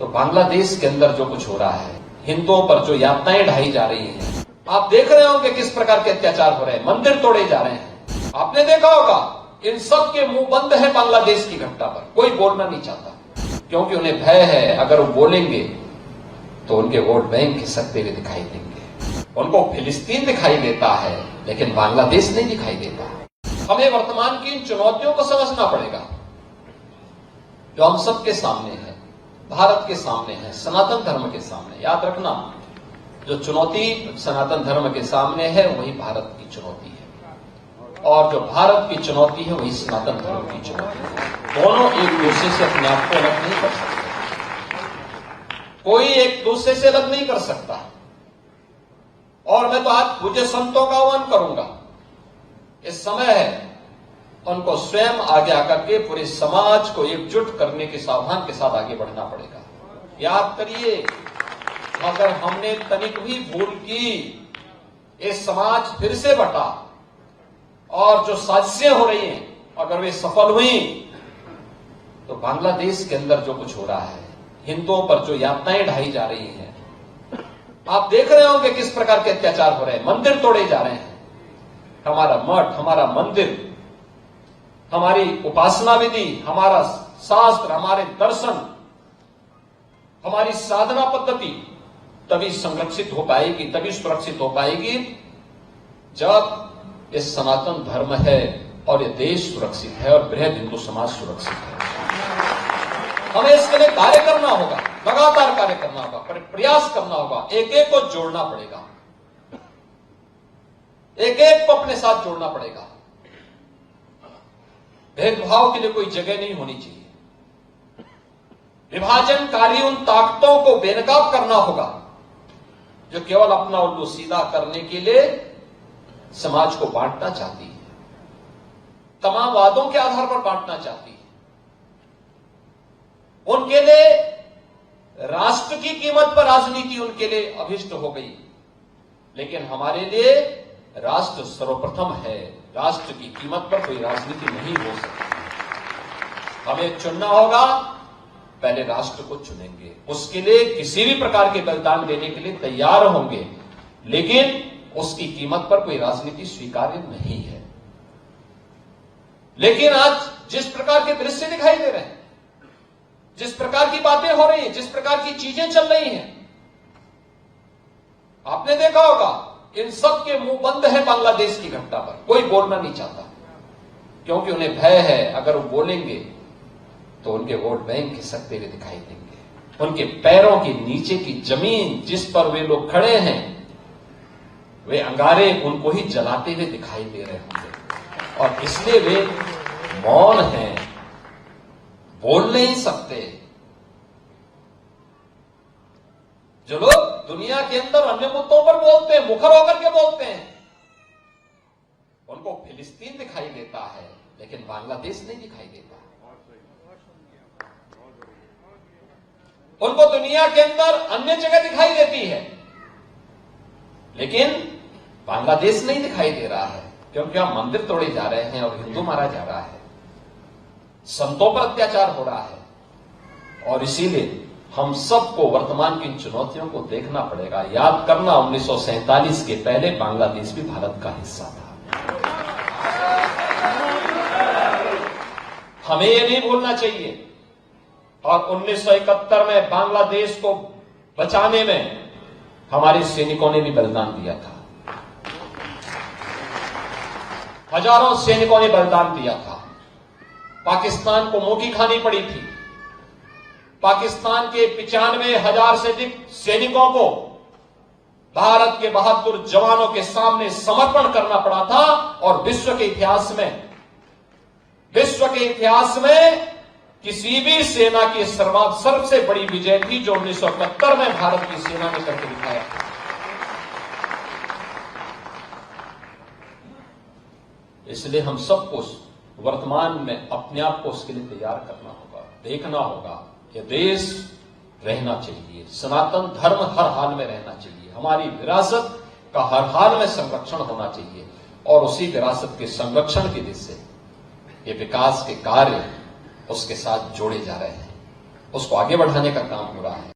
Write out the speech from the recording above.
तो बांग्लादेश के अंदर जो कुछ हो रहा है, हिंदुओं पर जो यातनाएं ढाई जा रही हैं, आप देख रहे होंगे किस प्रकार के अत्याचार हो रहे हैं, मंदिर तोड़े जा रहे हैं। आपने देखा होगा इन सब के मुंह बंद है बांग्लादेश की घटना पर, कोई बोलना नहीं चाहता क्योंकि उन्हें भय है अगर वो बोलेंगे तो उनके वोट बैंक खिसकते हुए दिखाई देंगे। उनको फिलिस्तीन दिखाई देता है लेकिन बांग्लादेश नहीं दिखाई देता। हमें वर्तमान की इन चुनौतियों को समझना पड़ेगा जो हम सबके सामने है, भारत के सामने है, सनातन धर्म के सामने। याद रखना, जो चुनौती सनातन धर्म के सामने है वही भारत की चुनौती है, और जो भारत की चुनौती है वही सनातन धर्म की चुनौती है। दोनों एक दूसरे से अपने आप को अलग नहीं कर सकते, कोई एक दूसरे से अलग नहीं कर सकता। और मैं तो आज पूज्य संतों का आह्वान करूंगा, इस समय है उनको स्वयं आगे आकर के पूरे समाज को एकजुट करने के सावधान के साथ आगे बढ़ना पड़ेगा। याद करिए, अगर हमने तनिक भी भूल की, ये समाज फिर से बटा और जो साजिशें हो रही हैं अगर वे सफल हुई तो बांग्लादेश के अंदर जो कुछ हो रहा है, हिंदुओं पर जो यातनाएं ढाई जा रही हैं, आप देख रहे होंगे किस प्रकार के अत्याचार हो रहे हैं, मंदिर तोड़े जा रहे हैं। हमारा मठ, हमारा मंदिर, हमारी उपासना विधि, हमारा शास्त्र, हमारे दर्शन, हमारी साधना पद्धति तभी संरक्षित हो पाएगी, तभी सुरक्षित हो पाएगी जब ये सनातन धर्म है और ये देश सुरक्षित है और बृहद हिंदू समाज सुरक्षित है। हमें इसके लिए कार्य करना होगा, लगातार कार्य करना होगा, प्रयास करना होगा, एक एक को जोड़ना पड़ेगा, एक एक को अपने साथ जोड़ना पड़ेगा। भेदभाव के लिए कोई जगह नहीं होनी चाहिए। विभाजनकारी उन ताकतों को बेनकाब करना होगा जो केवल अपना उल्लू सीधा करने के लिए समाज को बांटना चाहती है, तमाम वादों के आधार पर बांटना चाहती है। उनके लिए राष्ट्र की कीमत पर राजनीति उनके लिए अभिष्ट हो गई, लेकिन हमारे लिए राष्ट्र सर्वप्रथम है। राष्ट्र की कीमत पर कोई राजनीति नहीं हो सकती। हमें चुनना होगा, पहले राष्ट्र को चुनेंगे, उसके लिए किसी भी प्रकार के बलिदान देने के लिए तैयार होंगे, लेकिन उसकी कीमत पर कोई राजनीति स्वीकार्य नहीं है। लेकिन आज जिस प्रकार के दृश्य दिखाई दे रहे हैं, जिस प्रकार की बातें हो रही हैं, जिस प्रकार की चीजें चल रही हैं, आपने देखा होगा इन सब के मुंह बंद है बांग्लादेश की घटना पर, कोई बोलना नहीं चाहता क्योंकि उन्हें भय है अगर वो बोलेंगे तो उनके वोट बैंक खिसकते हुए दिखाई देंगे। उनके पैरों के नीचे की जमीन जिस पर वे लोग खड़े हैं, वे अंगारे उनको ही जलाते हुए दिखाई दे रहे होंगे और इसलिए वे मौन हैं, बोल नहीं सकते। जो लोग दुनिया के अंदर अन्य मुद्दों पर बोलते हैं, मुखर होकर के बोलते हैं, उनको फिलिस्तीन दिखाई देता है लेकिन बांग्लादेश नहीं दिखाई देता। उनको दुनिया के अंदर अन्य जगह दिखाई देती है लेकिन बांग्लादेश नहीं दिखाई दे रहा है, क्योंकि वहां मंदिर तोड़े जा रहे हैं और हिंदू मारा जा रहा है, संतों पर अत्याचार हो रहा है। और इसीलिए हम सबको वर्तमान की चुनौतियों को देखना पड़ेगा। याद करना, 1947 के पहले बांग्लादेश भी भारत का हिस्सा था। हमें यह नहीं भूलना चाहिए। और 1971 में बांग्लादेश को बचाने में हमारे सैनिकों ने भी बलिदान दिया था, हजारों सैनिकों ने बलिदान दिया था। पाकिस्तान को मुंह की खानी पड़ी थी। पाकिस्तान के 95,000 से अधिक सैनिकों को भारत के बहादुर जवानों के सामने समर्पण करना पड़ा था। और विश्व के इतिहास में किसी भी सेना की सबसे बड़ी विजय थी जो 1971 में भारत की सेना ने करके दिखाया। इसलिए हम सबको वर्तमान में अपने आप को उसके लिए तैयार करना होगा, देखना होगा। ये देश रहना चाहिए, सनातन धर्म हर हाल में रहना चाहिए, हमारी विरासत का हर हाल में संरक्षण होना चाहिए। और उसी विरासत के संरक्षण की दिशा से ये विकास के कार्य उसके साथ जोड़े जा रहे हैं। उसको आगे बढ़ाने का काम हो रहा है।